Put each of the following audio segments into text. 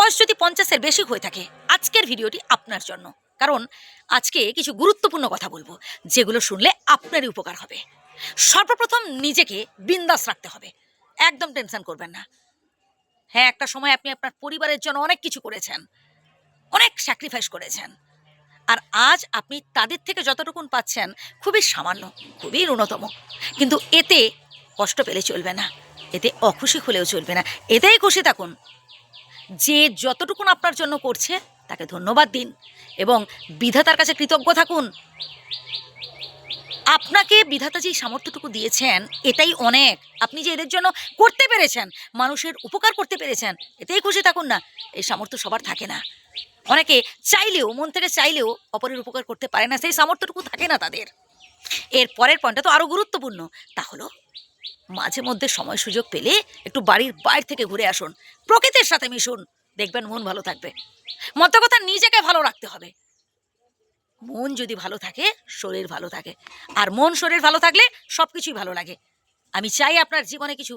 বয়স যদি 50-এর বেশি হয়ে থাকে, আজকের ভিডিওটি আপনার জন্য। কারণ আজকে কিছু গুরুত্বপূর্ণ কথা বলবো, যেগুলো শুনলে আপনারই উপকার হবে। সর্বপ্রথম নিজেকে বিন্দাস রাখতে হবে, একদম টেনশন করবেন না। হ্যাঁ, একটা সময় আপনি আপনার পরিবারের জন্য অনেক কিছু করেছেন, অনেক স্যাক্রিফাইস করেছেন, আর আজ আপনি তাদের থেকে যতটুকুন পাচ্ছেন খুবই সামান্য, খুবই ন্যূনতম। কিন্তু এতে কষ্ট পেলে চলবে না, এতে অখুশি হলেও চলবে না, এতেই খুশি থাকুন। যে যতটুকুন আপনার জন্য করছে তাকে ধন্যবাদ দিন এবং বিধাতার কাছে কৃতজ্ঞ থাকুন। আপনাকে বিধাতা যেই সামর্থ্যটুকু দিয়েছেন এটাই অনেক। আপনি যে এদের জন্য করতে পেরেছেন, মানুষের উপকার করতে পেরেছেন, এতেই খুশি থাকুন না। এই সামর্থ্য সবার থাকে না। অনেকে চাইলেও, মন থেকে চাইলেও অপরের উপকার করতে পারে না, সেই সামর্থ্যটুকু থাকে না তাদের। এর পরের পয়েন্টটা তো আরও গুরুত্বপূর্ণ, তা হলো মাঝে মধ্যে সময় সুযোগ পেলে একটু বাড়ির বাইরে থেকে ঘুরে আসুন, প্রকৃতির সাথে মিশুন, দেখবেন মন ভালো থাকবে। মতো কথা, নিজেকে ভালো রাখতে হবে। মন যদি ভালো থাকে, শরীর ভালো থাকে, আর মন শরীর ভালো থাকলে সব কিছুই ভালো লাগে। আমি চাই আপনার জীবনে কিছু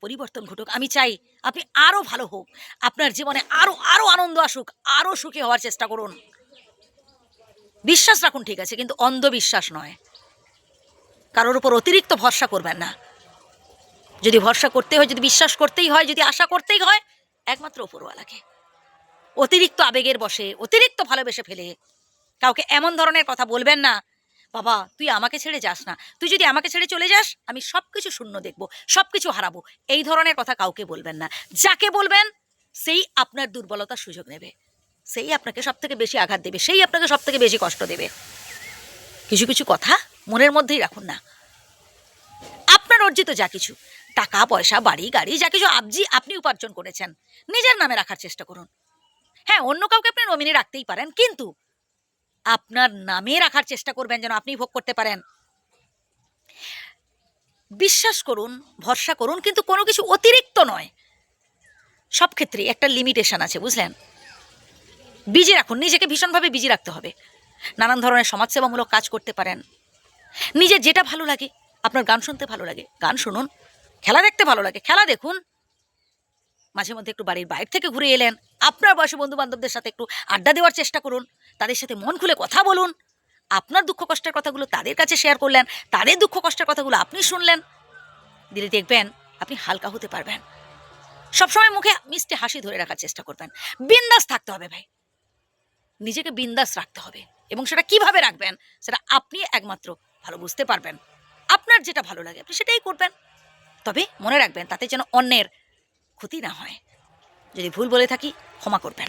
পরিবর্তন ঘটুক, আমি চাই আপনি আরও ভালো হোক, আপনার জীবনে আরও আরও আনন্দ আসুক, আরও সুখী হওয়ার চেষ্টা করুন। বিশ্বাস রাখুন, ঠিক আছে, কিন্তু অন্ধবিশ্বাস নয়। কারোর উপর অতিরিক্ত ভরসা করবেন না। যদি ভরসা করতে হয়, যদি বিশ্বাস করতেই হয়, যদি আশা করতেই হয়, একমাত্র উপরওয়ালাকে। অতিরিক্ত আবেগের বশে, অতিরিক্ত ভালোবেসে ফেলে কাউকে এমন ধরনের কথা বলবেন না, বাবা তুই আমাকে ছেড়ে যাস না, তুই যদি আমাকে ছেড়ে চলে যাস আমি সব কিছু শূন্য দেখব, সব কিছু হারাবো। এই ধরনের কথা কাউকে বলবেন না। যাকে বলবেন সেই আপনার দুর্বলতার সুযোগ নেবে, সেই আপনাকে সব থেকে বেশি আঘাত দেবে, সেই আপনাকে সব থেকে বেশি কষ্ট দেবে। কিছু কিছু কথা মনের মধ্যেই রাখুন না। আপনার অর্জিত যা কিছু টাকা পয়সা, বাড়ি গাড়ি, যা কিছু আপনি উপার্জন করেছেন, নিজের নামে রাখার চেষ্টা করুন। হ্যাঁ, অন্য কাউকে আপনি নমিনি রাখতেই পারেন, কিন্তু আপনার নামে রাখার চেষ্টা করবেন, যেন আপনি ভোগ করতে পারেন। বিশ্বাস করুন, ভরসা করুন, কিন্তু কোনো কিছু অতিরিক্ত নয়। সব ক্ষেত্রে একটা লিমিটেশন আছে, বুঝলেন? বিজি রাখুন, নিজেকে ভীষণভাবে বিজি রাখতে হবে। নানান ধরনের সমাজসেবামূলক কাজ করতে পারেন। নিজের যেটা ভালো লাগে, আপনার গান শুনতে ভালো লাগে, গান শুনুন। খেলা দেখতে ভালো লাগে, খেলা দেখুন। মাঝে মধ্যে একটু বাড়ির বাইরে থেকে ঘুরে এলেন, আপনার বয়সী বন্ধু বান্ধবদের সাথে একটু আড্ডা দেওয়ার চেষ্টা করুন, তাদের সাথে মন খুলে কথা বলুন। আপনার দুঃখ কষ্টের কথাগুলো তাদের কাছে শেয়ার করলেন, তাদের দুঃখ কষ্টের কথাগুলো আপনি শুনলেন। দিলে দেখবেন আপনি হালকা হতে পারবেন। সবসময় মুখে মিষ্টি হাসি ধরে রাখার চেষ্টা করবেন। বিন্দাস থাকতে হবে ভাই, নিজেকে বিন্দাস রাখতে হবে। এবং সেটা কিভাবে রাখবেন সেটা আপনি একমাত্র ভালো বুঝতে পারবেন। আপনার যেটা ভালো লাগে আপনি সেটাই করবেন। তবে মনে রাখবেন, তাতে যেন অন্যের ক্ষতি না হয়। যদি ভুল বলে থাকি ক্ষমা করবেন।